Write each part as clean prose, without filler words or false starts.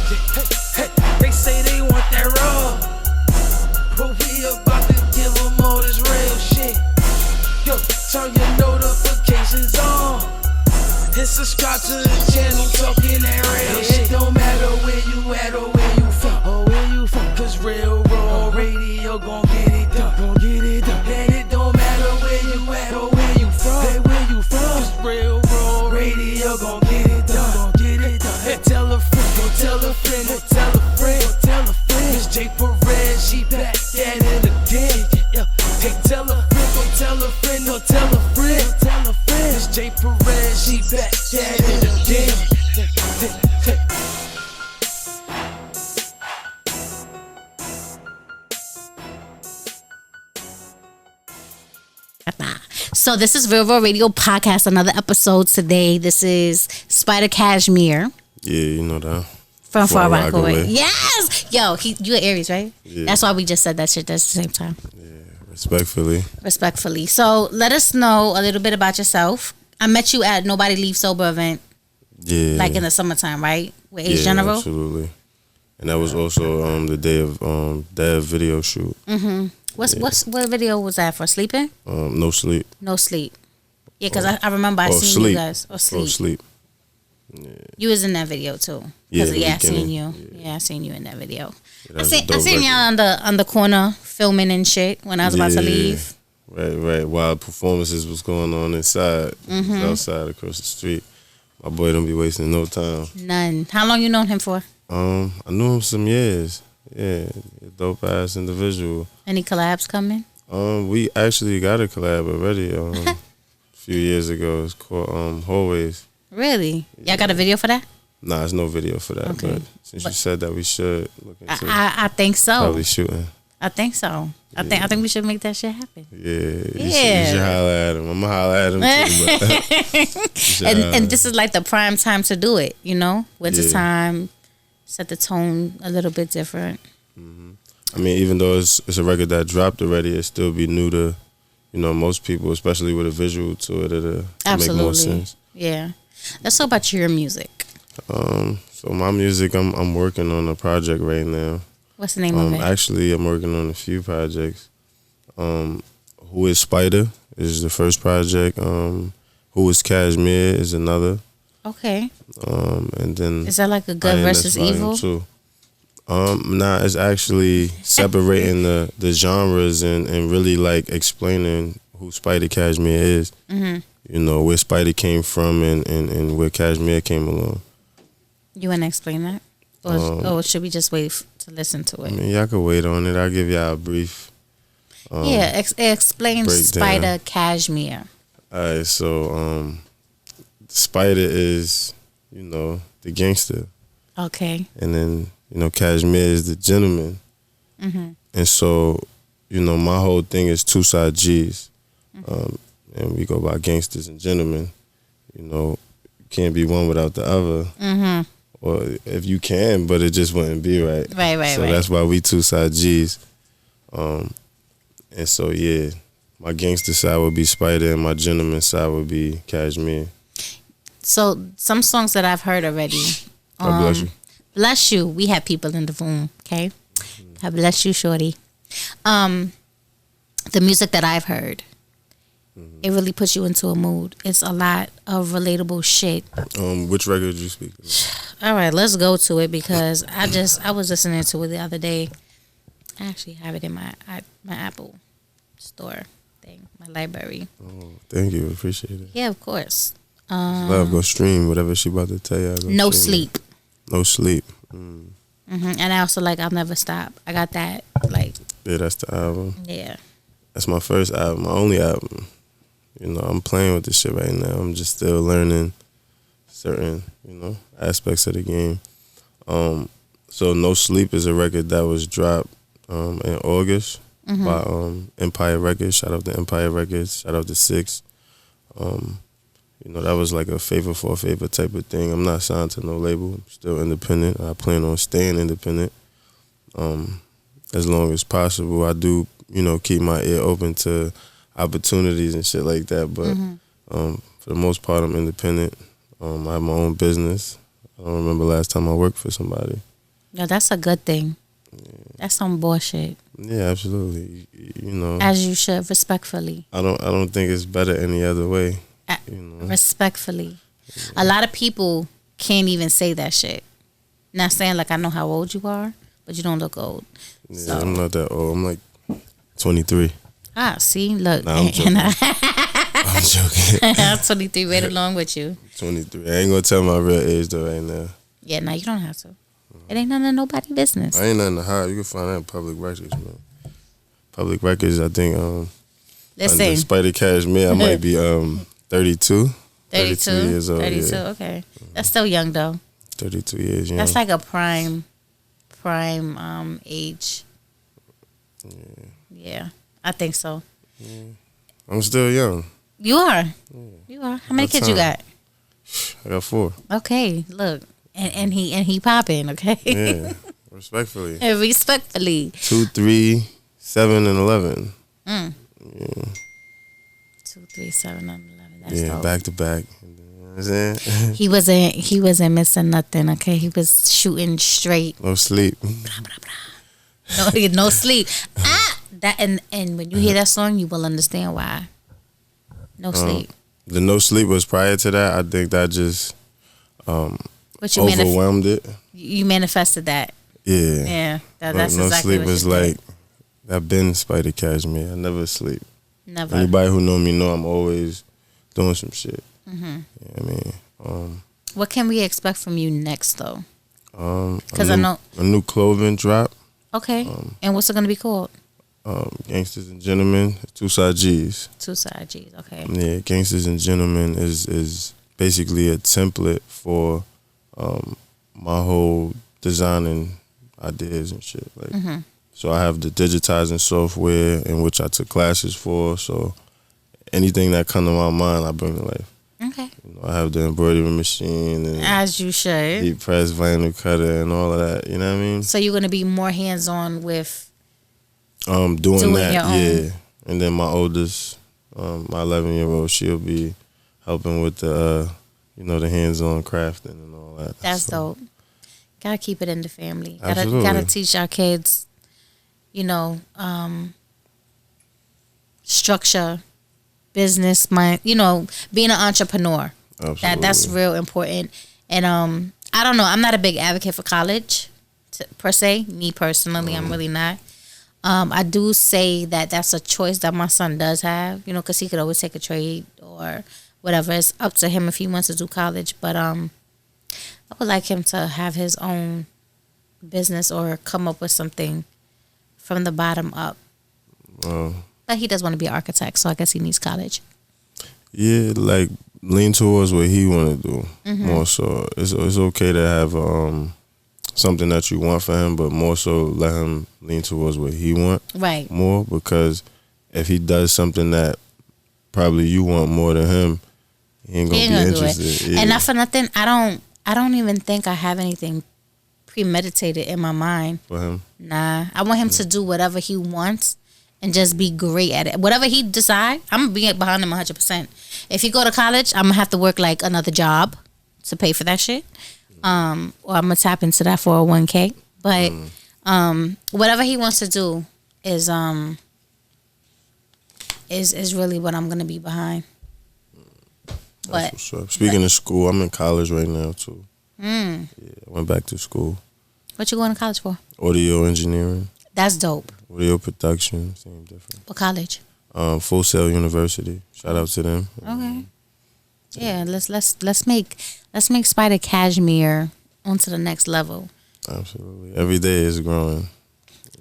They say they want that raw, but we about to give them all this real shit. Yo, turn your notifications on and subscribe to the channel, talking that real shit. It don't matter where you at or where you from, cause Real Raw Radio gon' get it done, And it don't matter where you at or where you from, cause Real Raw Radio gon' get it done, Hey, tell a friend, go tell a friend, go tell a friend, Miss J. Perez, she back at it again. Hey, tell a friend, go tell a friend, go tell a friend, Miss J. Perez, she back at it again. So this is Real Raw Radio Podcast, another episode today. This is Spyda Cashmere. Yeah, you know that. From Far Rockaway. Yes! Yo, you an Aries, right? Yeah. That's why we just said that shit at the same time. Yeah, respectfully. So let us know a little bit about yourself. I met you at Nobody Leave Sober event. Yeah. Like in the summertime, right? With Ace General? Absolutely. And that was also the day of that video shoot. Mm-hmm. What video was that for? Sleeping? No Sleep. No Sleep. Yeah, because I remember I seen sleep. You guys. Or Sleep. Sleep. Yeah. You was in that video too. Yeah, I seen you. Yeah, I seen you in that video. Yeah, I seen y'all on the corner filming and shit when I was about to leave. Right. While performances was going on inside, outside across the street. My boy don't be wasting no time. None. How long you known him for? I knew him some years. Yeah, dope ass individual. Any collabs coming? We actually got a collab already. A few years ago. It's called Hallways. Really? Y'all got a video for that? Nah, there's no video for that. Okay. But since you said that, we should look into. I think so. Probably shooting. I think so. I think we should make that shit happen. Yeah. You should holler at him. I'm gonna holler at him too. And this is like the prime time to do it. You know, winter time. Set the tone a little bit different. Mm-hmm. I mean, even though it's a record that dropped already, it still be new to, most people, especially with a visual to it. It'll make more sense. Yeah. Let's talk about your music. So my music, I'm working on a project right now. What's the name of it? Actually, I'm working on a few projects. Who is Spyda is the first project. Who is Cashmere is another. Okay. And then is that like a good versus evil? Too. Nah, it's actually separating the genres and really like explaining who Spyda Cashmere is. Mm-hmm. Where Spyda came from and where Cashmere came along. You want to explain that? Or should we just wait to listen to it? I mean, y'all can wait on it. I'll give y'all a brief. Explain Spyda Cashmere. All right, so Spyda is, the gangster. Okay. And then, Cashmere is the gentleman. Mm-hmm. And so, my whole thing is two side G's. Mm-hmm. And we go by gangsters and gentlemen. Can't be one without the other. Mm-hmm. Or if you can, but it just wouldn't be right. Right. So that's why we two side G's. And so, yeah, my gangster side would be Spyda and my gentleman side would be Cashmere. So some songs that I've heard already. God bless you. Bless you. We have people in the room, okay? God bless you, shorty. The music that I've heard, it really puts you into a mood. It's a lot of relatable shit. Which record did you speak of? All right, let's go to it because I was listening to it the other day. I actually have it in my Apple store thing, my library. Oh, thank you. Appreciate it. Yeah, of course. Love, go stream whatever she about to tell you. No Sleep. No Sleep. Mm-hmm. And I also like I'll Never Stop. I got that Yeah, that's the album. Yeah. That's my first album, my only album. I'm playing with this shit right now. I'm just still learning certain, aspects of the game. So No Sleep is a record that was dropped in August by Empire Records. Shout out to Empire Records. Shout out to Six. That was like a favor for a favor type of thing. I'm not signed to no label. I'm still independent. I plan on staying independent as long as possible. I do, keep my ear open to opportunities and shit like that. But for the most part, I'm independent. I have my own business. I don't remember last time I worked for somebody. Yeah, that's a good thing. That's some bullshit. Yeah, absolutely. You know, As you should, respectfully. I don't think it's better any other way. You know, Respectfully. A lot of people can't even say that shit. Not saying like I know how old you are, but you don't look old. yeah, So. I'm not that old. I'm like 23. See, look. Nah, I'm joking. I'm joking. I'm 23, right along with you. 23. I ain't gonna tell my real age though right now. Yeah, no, you don't have to. It ain't none of nobody's business. I ain't nothing to hide. You can find that in public records, man. Public records, I think. Listen. Under Spyda Cashmere, I might be 32. 32 years old. 32, yeah. okay. That's still young though. 32 years young. That's like a prime age. Yeah, I think so. I'm still young. You are. Yeah. You are. How many Got kids you time. got? I got 4. Okay, look. And he popping, okay? Yeah. Respectfully. And respectfully. 2, 3, 7, and 11. Mm. Yeah. 2, 3, 7, and 11. That's Yeah, dope. back to back. You know what I'm saying? He wasn't missing nothing, okay? He was shooting straight. No sleep. No sleep. That and when you hear that song, you will understand why. No sleep. The no sleep was prior to that. I think that just But you overwhelmed it. you manifested that. Yeah. Yeah. That's No exactly sleep what was you did. like, I've been Spyda Cashmere. I never sleep. Never. Anybody who know me know I'm always doing some shit. Mm-hmm. You know what I mean? What can we expect from you next, though? Because I know a new clothing drop. Okay. And what's it gonna be called? Gangsters and Gentlemen, 2 side G's. 2 side G's. Okay. Yeah, Gangsters and Gentlemen is basically a template for my whole designing ideas and shit. Like, so I have the digitizing software in which I took classes for. So anything that comes to my mind, I bring to life. Okay. You know, I have the embroidery machine and As you should. deep press vinyl cutter and all of that. You know what I mean? So you're gonna be more hands on with. Doing that, your own. yeah. And then my oldest, my 11-year-old, she'll be helping with the, the hands-on crafting and all that. That's So, dope. Gotta keep it in the family. Absolutely. Gotta teach our kids, structure, business, mind. Being an entrepreneur. Absolutely. That's real important. And I don't know. I'm not a big advocate for college, per se. Me personally, I'm really not. I do say that that's a choice that my son does have, because he could always take a trade or whatever. It's up to him if he wants to do college. But I would like him to have his own business or come up with something from the bottom up. But he does want to be an architect, so I guess he needs college. Yeah, like lean towards what he want to do more so. It's okay to have something that you want for him, but more so let him lean towards what he want Right. more, because if he does something that probably you want more than him, he ain't gonna be interested. Yeah. And not for nothing, I don't even think I have anything premeditated in my mind. For him. Nah, I want him to do whatever he wants and just be great at it. Whatever he decide, I'm gonna be behind him 100%. If he go to college, I'm gonna have to work like another job to pay for that shit. Or I'm gonna tap into that 401k. But whatever he wants to do is really what I'm gonna be behind. That's But what's up. Speaking of school, I'm in college right now too. Yeah, I went back to school. what you going to college for? Audio engineering, That's dope. audio production, same difference. What college? Full Sail University. Shout out to them. Okay. Yeah, let's make Spyda Cashmere onto the next level. Absolutely. Every day is growing.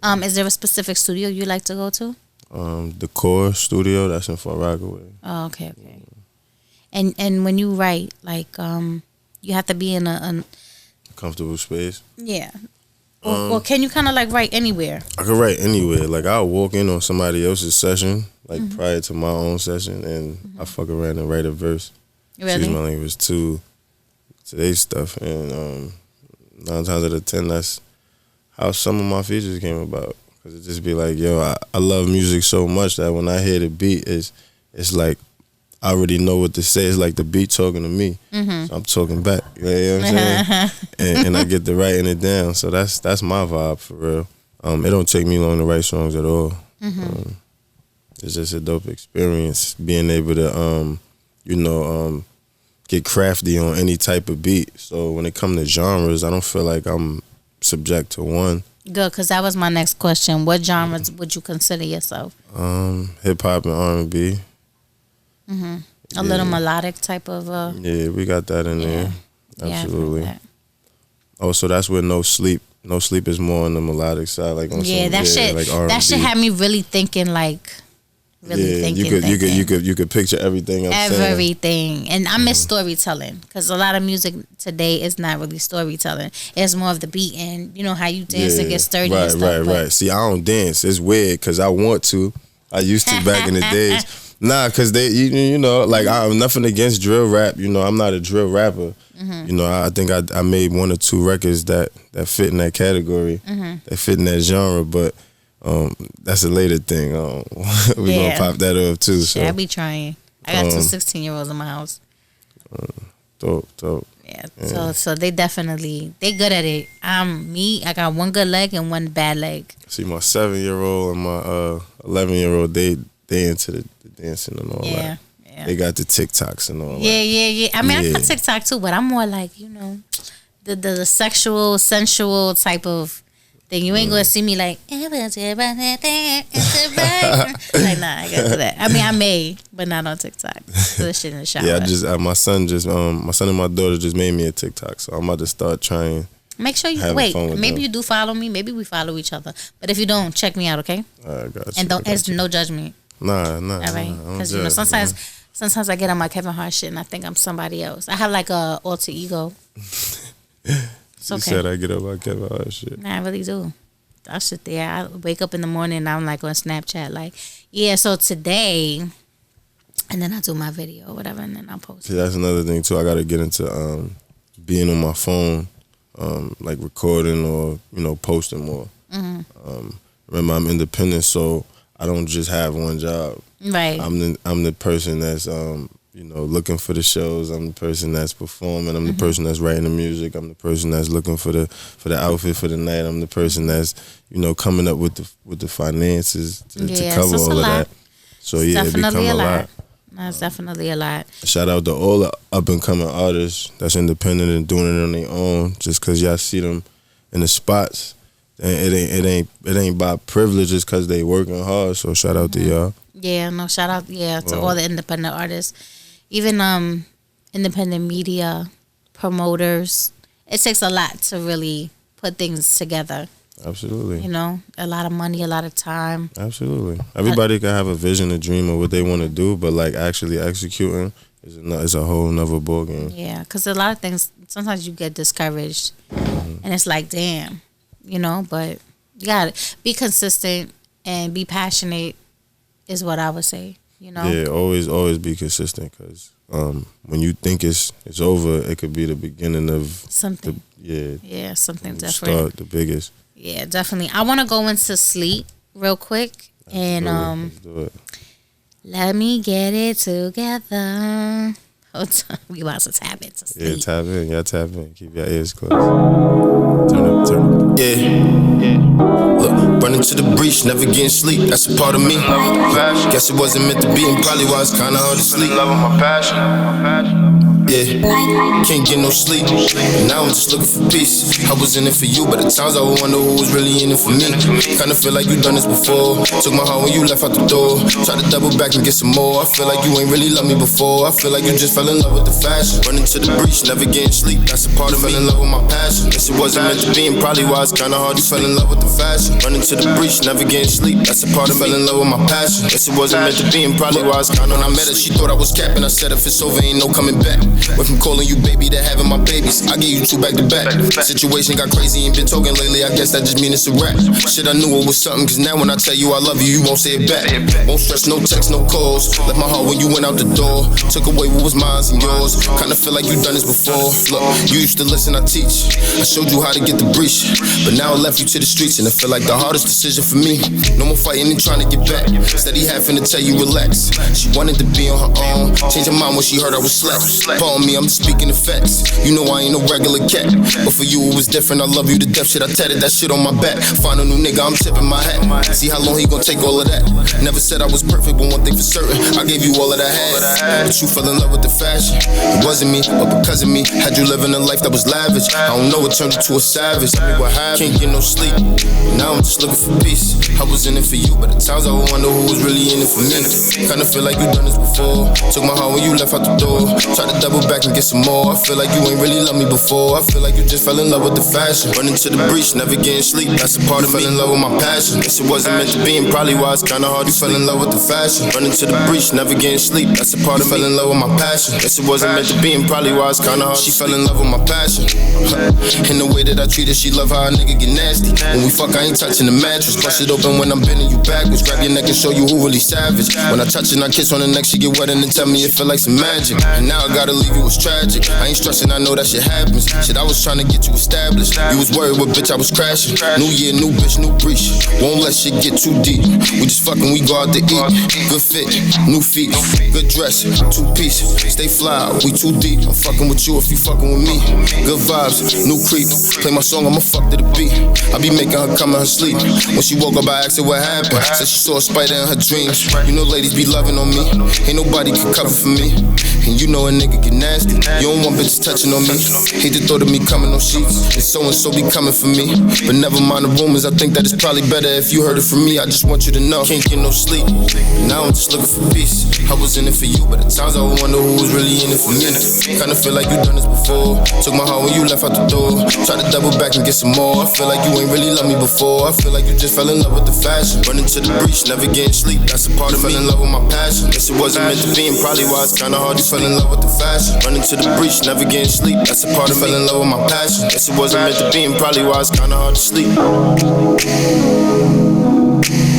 Is there a specific studio you like to go to? The Core Studio, that's in Fort Rockaway. Oh, okay. And when you write, like, you have to be in a Comfortable space. yeah. Or can you kind of like write anywhere? I could write anywhere. Like, I'll walk in on somebody else's session, like prior to my own session, and I fuck around and write a verse. Really? Excuse my language to today's stuff. And 9 times out of 10, that's how some of my features came about. Because it just be like, yo, I love music so much that when I hear the beat, it's like I already know what to say. It's like the beat talking to me. So I'm talking back. You know what I'm saying? and I get to writing it down. So that's my vibe for real. It don't take me long to write songs at all. It's just a dope experience being able to, get crafty on any type of beat. So when it comes to genres, I don't feel like I'm subject to one. Good, because that was my next question. What genres would you consider yourself? Hip hop and R&B. A little melodic type of. Yeah, we got that in there. Absolutely. Yeah, oh, so that's where No Sleep. No Sleep is more on the melodic side, like on some, like R&B. That shit had me really thinking, like. You could picture everything. Everything, and I miss storytelling because a lot of music today is not really storytelling. It's more of the beat and how you dance and get sturdy. And stuff, right. See, I don't dance. It's weird because I want to. I used to back in the days. Nah, because they, like I'm nothing against drill rap. I'm not a drill rapper. I think I made 1 or 2 records that fit in that category, that fit in that genre, but. That's a later thing. We gonna pop that up too. So I be trying. I got 2 16-year-olds in my house. Dope. Yeah. So they good at it. I got 1 good leg and 1 bad leg. See, my 7-year-old and my 11-year-old, they into the dancing and all that. Yeah. They got the TikToks and all that. Yeah. I mean, I got TikTok too, but I'm more like the sexual, sensual type of. Thing. You ain't gonna see me like nah, I gotta do that. I mean, I may, but not on TikTok. Do this shit in the shower. Yeah, I just my son and my daughter just made me a TikTok, so I'm about to start trying. Make sure you wait. Maybe you do follow me. Maybe we follow each other. But if you don't, check me out, okay? I got you. And there's no judgment. Nah. All right, because sometimes I get on my Kevin Hart shit and I think I'm somebody else. I have like a alter ego. It's okay. You said I get up my Kevin Hart shit. Nah, I really do. I'll sit there. I wake up in the morning and I'm like on Snapchat, like, so today, and then I do my video or whatever, and then I'll post. See, that's another thing too. I got to get into being on my phone, like recording or posting more. Remember, I'm independent, so I don't just have one job. Right. I'm the person that's looking for the shows. I'm the person that's performing. I'm the person that's writing the music. I'm the person that's looking for the outfit for the night. I'm the person that's coming up with the finances to cover all of that. So it become a lot. That's definitely a lot. Shout out to all the up and coming artists that's independent and doing it on their own. Just because y'all see them in the spots, it ain't by privilege, just because they working hard. So shout out to y'all. Yeah, no, shout out to all the independent artists. Even independent media, promoters. It takes a lot to really put things together. Absolutely. A lot of money, a lot of time. Absolutely. Everybody can have a vision, a dream of what they want to do, but like actually executing is a whole nother ballgame. Yeah, because a lot of things, sometimes you get discouraged. And it's like, damn, but you got to be consistent and be passionate is what I would say. Yeah, always be consistent, because when you think it's over, it could be the beginning of something. Something different. Start the biggest. Yeah, definitely. I want to go into sleep real quick and Let's do it. Let me get it together. We about to tap into sleep. Yeah, tap in. Y'all tap in. Keep your ears closed. Turn up. Yeah. Look, running to the breach, never getting sleep. That's a part of me. Guess it wasn't meant to be, and probably why it's kinda hard to sleep. Love with my passion. Yeah, can't get no sleep. And now I'm just looking for peace. I was in it for you, but at times I would wonder who was really in it for me. Kinda feel like you done this before. Took my heart when you left out the door. Try to double back and get some more. I feel like you ain't really loved me before. I feel like you just fell in love with the fashion. Running to the breach, never getting sleep. That's a part of me. Fell in love with my passion. Guess it wasn't meant to be, and probably why it's kinda hard. You fell in love with the fashion. Running to the breach, never getting sleep. That's a part of me. Fell in love with my passion. Guess it wasn't meant to be, and probably why it's kinda. When I met her, she thought I was capping. I said if it's over, ain't no coming back. Went from calling you baby to having my babies. I gave you 2 back to back. Situation got crazy, ain't been talking lately. I guess that just mean it's a rap. Shit, I knew it was something, cause now when I tell you I love you, you won't say it back. Won't stress, no text, no calls. Left my heart when you went out the door. Took away what was mine and yours. Kinda feel like you done this before. Look, you used to listen, I teach. I showed you how to get the breach. But now I left you to the streets, and it feel like the hardest decision for me. No more fighting and trying to get back. Steady having to tell you relax. She wanted to be on her own. Changed her mind when she heard I was slack. Pardon me, I'm speaking the facts. You know I ain't no regular cat. But for you it was different, I love you to death. Shit, I tatted that shit on my back. Find a new nigga, I'm tipping my hat. See how long he gon' take all of that. Never said I was perfect, but one thing for certain, I gave you all that I had. But you fell in love with the fashion. It wasn't me, but because of me, had you living a life that was lavish. I don't know, it turned you to a savage. Tell me what happened. Can't get no sleep. Now I'm just looking for peace. I was in it for you, but at times I would wonder who was really in it for me. Kinda feel like you done this before. Took my heart when you left out the door. Tried to double back and get some more. I feel like you ain't really love me before. I feel like you just fell in love with the fashion. Running to the breach, never getting sleep. That's a part of me. Fell in love with my passion. Guess it wasn't meant to be, and probably why it's kinda hard. You fell in love with the fashion. Running to the breach, never getting sleep. That's a part of me. Fell in love with my passion. Guess it wasn't meant to be, and probably why it's kinda hard. She fell in love with my passion. In the way that I treat her, she love how a nigga get nasty. When we fuck, I ain't touching the mattress. Bust it open when I'm bending you backwards. Grab your neck and show you who really savage. When I touch and I kiss on the neck, she get wet and then tell me it feel like some magic. And now I gotta leave you, it's tragic. I ain't stressing, I know that shit happens. Shit, I was trying to get you established. You was worried what bitch I was crashing. New year, new bitch, new breach. Won't let shit get too deep. We just fucking, we go out to eat. Good fit, new feet, good dress, 2-piece. Stay fly, we too deep. I'm fucking with you if you fucking with me. Good vibes, new creep. Play my song, I'ma fuck to the beat. I be making her come in her sleep. When she woke up, I asked her what happened. Said she saw a spider in her dreams. You know ladies be loving on me. Ain't nobody can cover for me. And you know a nigga get nasty. You don't want bitches touching on me. Hate the thought of me coming on sheets. And so be coming for me. But never mind the rumors, I think that it's probably better if you heard it from me. I just want you to know. Can't get no sleep. Now I'm just looking for peace. I was in it for you, but at times I would wonder who was really in it for me. Kinda feel like you done this before. Took my heart when you left out the door. Tried to double back and get some more. I feel like you ain't really love me before. I feel like you just fell in love with the fashion. Running to the breach, never getting sleep. That's a part of me. Fell in love with my passion. Guess it wasn't meant to be, and probably why it's kinda hard. You fell in love with the fashion. Running to the breach, never getting sleep. That's a part of me. Fell in love with my passion. Guess it wasn't meant to be, and probably why it's kinda hard to sleep.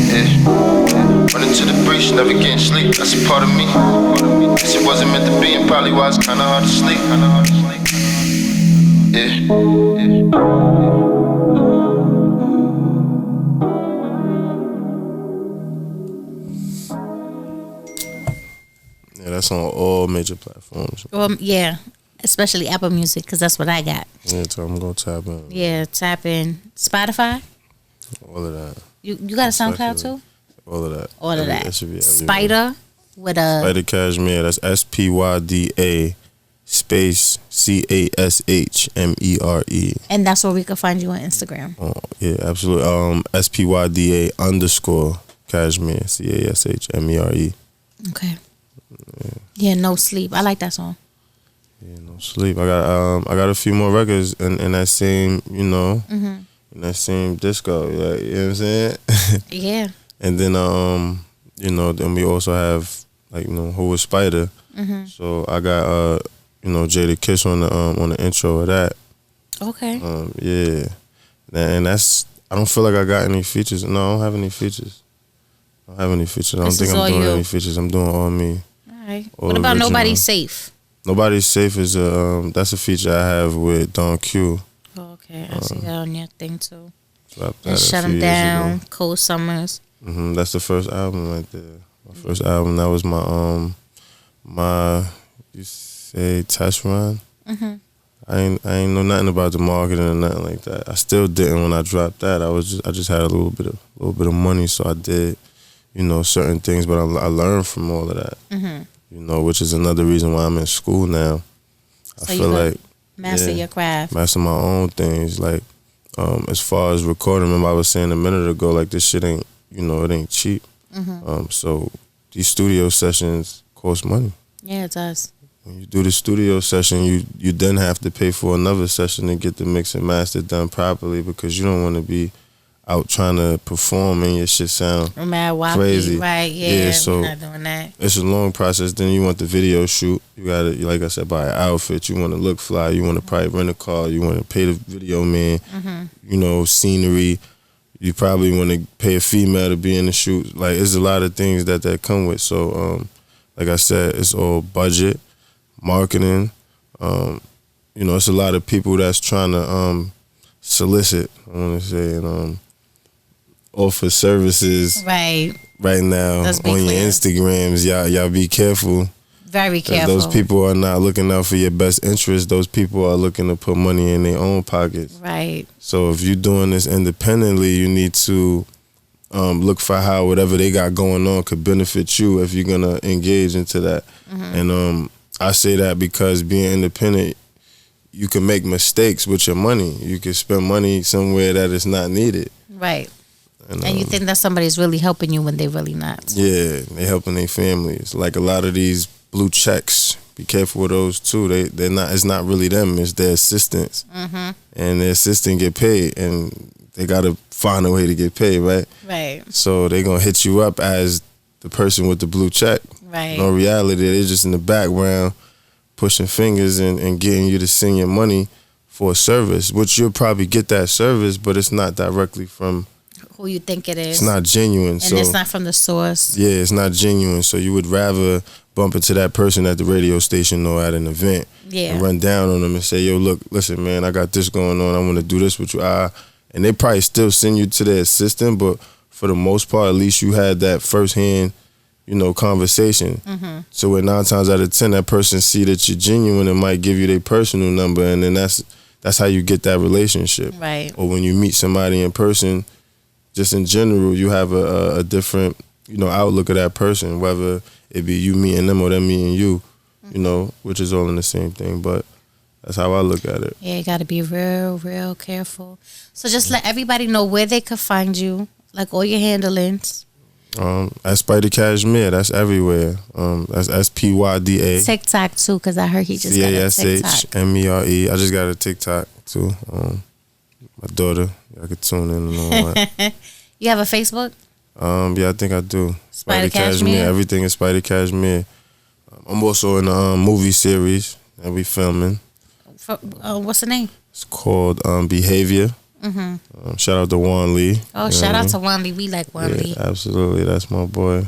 Yeah. Running to the breach, never getting sleep. That's a part of me. Guess it wasn't meant to be, and probably why it's kinda hard to sleep. Yeah. Yeah, that's on all major platforms. Yeah, especially Apple Music, because that's what I got. Yeah, so I'm gonna tap in. Yeah, tap in Spotify. All of that. You got a SoundCloud too? All of that. All of that. That should be Spyda with a Spyda Cashmere. That's SPYDA space CASHMERE. And that's where we can find you on Instagram. Oh yeah, absolutely. SPYDA _ Cashmere CASHMERE. Okay. Yeah, No Sleep. I like that song. Yeah, No Sleep. I got a few more records in that same, in that same disco. Like, you know what I'm saying? Yeah. And then then we also have Who Was Spyda. So I got Jada Kiss on the intro of that. Okay. Yeah. And that's, I don't feel like I got any features. No, I don't have any features. I don't think I'm doing any features. I'm doing all me. All right. What about original. Nobody's Safe? Nobody's Safe is that's a feature I have with Don Q. Oh, okay. I see that on your thing too. And Shut Him Down, Cold Summers. That's the first album right there. My first album. That was my you say test run. I ain't know nothing about the marketing or nothing like that. I still didn't when I dropped that. I just had a little bit of money, so I did certain things. But I learned from all of that. Which is another reason why I'm in school now. So I feel like master your craft, master my own things. Like as far as recording, remember I was saying a minute ago, like this shit ain't it ain't cheap. So these studio sessions cost money. Yeah, it does. When you do the studio session, you then have to pay for another session to get the mix and master done properly, because you don't want to be out trying to perform and your shit sound Mad wacky, crazy. right? Yeah, so we're not doing that. it's a long process. Then you want the video shoot. You gotta, like I said, buy an outfit. You want to look fly. You want to probably rent a car. You want to pay the video man. You know, scenery. You probably want to pay a female to be in the shoot. Like, there's a lot of things that come with. So, like I said, it's all budget, marketing. You know, it's a lot of people that's trying to solicit, I want to say, and offer services Right. right now Let's be on your clear. Instagrams. Y'all be careful. Very 'Cause careful. those people are not looking out for your best interest. Those people are looking to put money in their own pockets. Right. So if you're doing this independently, you need to look for how whatever they got going on could benefit you if you're gonna engage into that. And I say that because being independent, you can make mistakes with your money. You can spend money somewhere that is not needed. Right. And you think that somebody's really helping you when they're really not. yeah, they helping their families. Like a lot of these blue checks, be careful with those too. They're not. It's not really them. It's their assistants, and their assistant get paid, and they gotta find a way to get paid, right? Right. So they gonna hit you up as the person with the blue check. Right. No reality, they're just in the background pushing fingers and getting you to send your money for a service, which you'll probably get that service, but it's not directly from. Who you think it is. It's not genuine. And so it's not from the source. yeah, it's not genuine. So you would rather bump into that person at the radio station or at an event Yeah. and run down on them and say, yo, look, listen, man, I got this going on. I want to do this with you. And they probably still send you to their assistant, but for the most part, at least you had that firsthand, you know, conversation. So when 9 times out of 10, that person see that you're genuine and might give you their personal number, and then that's how you get that relationship. Right. Or when you meet somebody in person, just in general, you have a different, you know, outlook of that person, whether it be you meeting them or them meeting you, you know, which is all in the same thing. But that's how I look at it. Yeah, you got to be real, real careful. So just let everybody know where they could find you, like all your handlings. At Spyda Cashmere, that's everywhere. That's SPYDA. TikTok too, because I heard he just got a TikTok. CASHMERE. I just got a TikTok too. My daughter, I could tune in and all that. You have a Facebook? Yeah, I think I do. Spyda Cashmere? Everything is Spyda Cashmere. I'm also in a movie series that we filming. What's the name? It's called Behavior. Shout out to Juan Lee. Oh, You know shout what I out mean? to Juan Lee. We like Juan Yeah, Lee. absolutely. That's my boy.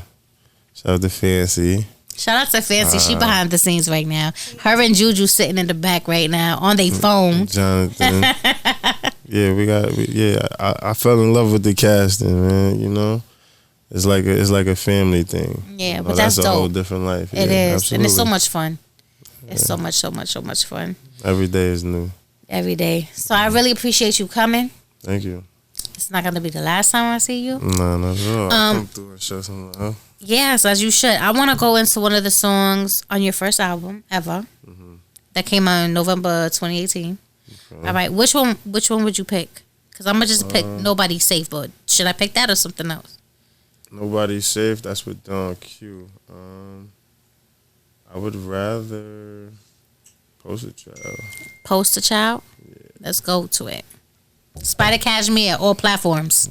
Shout out to Fancy. Shout out to Fancy. She behind the scenes right now. Her and Juju sitting in the back right now on their phone. Jonathan. I fell in love with the casting, man. You know, it's like a family thing. Yeah, You know, but that's a whole dope. different life. It Yeah, is. And it's so absolutely. much fun. It's so much fun. Every day is new. Every day. So I really appreciate you coming. Thank you. It's not going to be the last time I see you. No, not at all. Come through and show some love. Yes, as you should. I want to go into one of the songs on your first album ever that came out in November 2018. All right, which one would you pick? Because I'm gonna just pick Nobody's Safe, but should I pick that or something else? Nobody's Safe. That's with Don Q. I would rather Poster Child. Poster Child. Let's go to it. Spyda Cashmere, all platforms.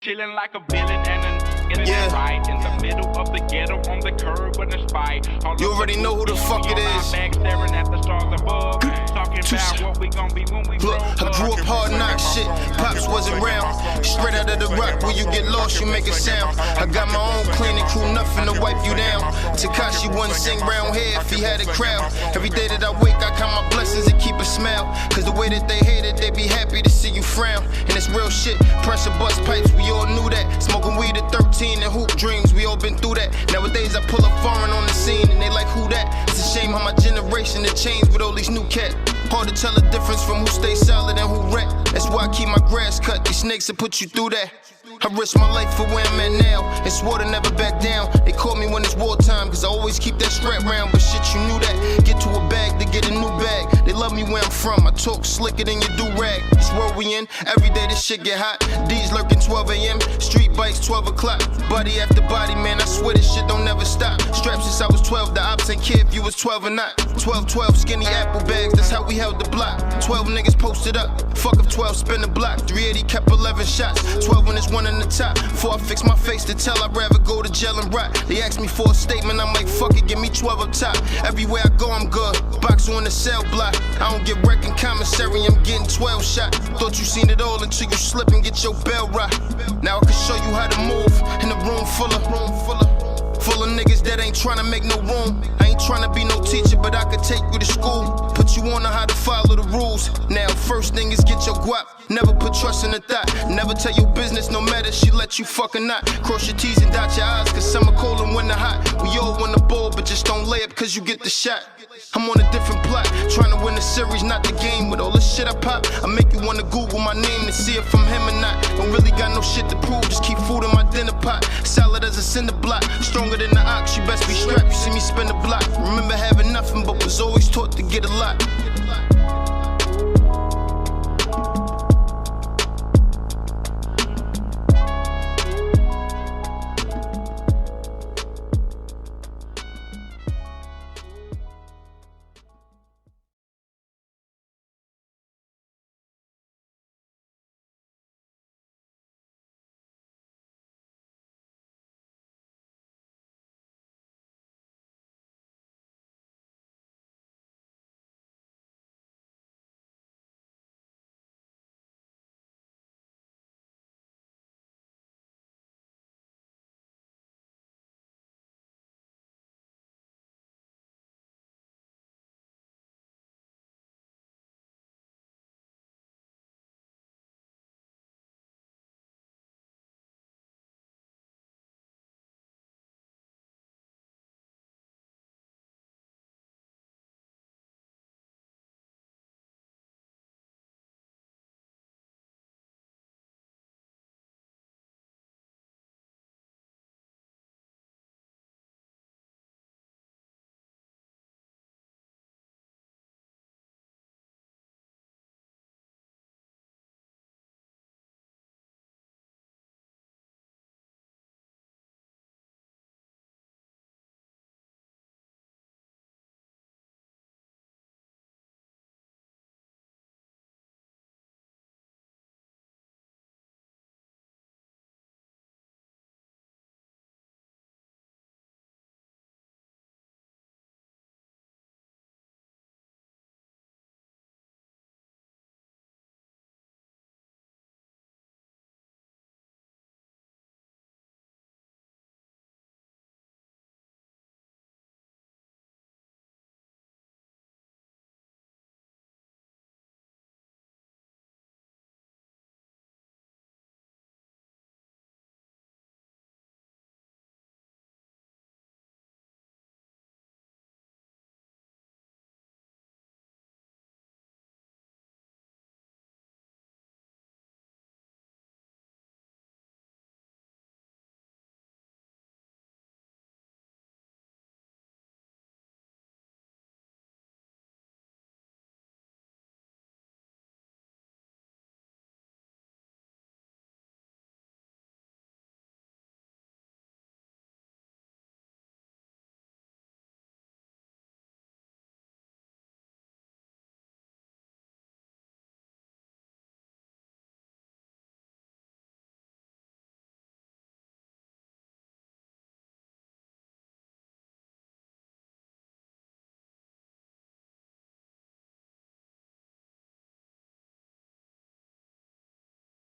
Chilling like a villain and an innocent right in the middle of the ghetto on the curb with a spite. You already know who the fuck it is. Staring at the stars above, talking about what we gon' be when we grow Look, I grew up hard knock shit. Pops wasn't round. Straight out of the rock, where you get lost, you make a sound. I got my own cleaning crew, nothing to wipe you down. Takashi wouldn't sing round here if he had a crowd. Every day that I wake, I count my blessings and keep a smile. Cause the way that they hate it, they be happy to see you frown. And it's real shit, pressure bust pipes, we all knew that. Smoking weed at 13 and hoop dreams, we all been through that. Nowadays I pull up foreign on the scene and they like who that? It's a shame how my generation has changed with all these new cats. Hard to tell the difference from who stay solid and who wreck. That's why I keep my grass cut. These snakes will put you through that. I risked my life for where I'm at now and swore to never back down. They caught me when it's wartime, cause I always keep that strap round. But shit, you knew that. Get to a bag to get a new bag. They love me where I'm from. I talk slicker than your do-rag. It's where we in. Every day this shit get hot. D's lurking 12 a.m. Street bikes 12 o'clock. Body after body, man, I swear this shit don't never stop. Strapped since I was 12. The ops ain't care if you was 12 or not. 12, skinny apple bags. That's how we held the block. 12 niggas posted up. Fuck if 12 spin the block. 380 kept 11 shots. 12 when it's one in the top. Before I fix my face to tell, I'd rather go to jail and rot. They asked me for a statement, I'm like, fuck it, give me 12 up top. Everywhere I go, I'm good. Box on the cell block. I don't get wrecked in commissary, I'm getting 12 shot. Thought you seen it all until you slip and get your bell rocked. Now I can show you how to move in a room full of niggas that ain't tryna make no room. I ain't tryna be no teacher, but I could take you to school. Put you on how to follow the rules. Now, first thing is get your guap. Never put trust in a thought. Never tell your business, no matter she let you fuck or not. Cross your T's and dot your I's, cause summer cold and winter hot. We all win the ball, but just don't lay up cause you get the shot. I'm on a different plot, trying to win the series, not the game. With all the shit I pop, I make you wanna Google my name to see if I'm him or not. Don't really got no shit to prove, just keep food in my dinner pot. Solid as a cinder block, stronger than the ox, you best be strapped. You see me spin the block, remember having nothing but was always taught to get a lot.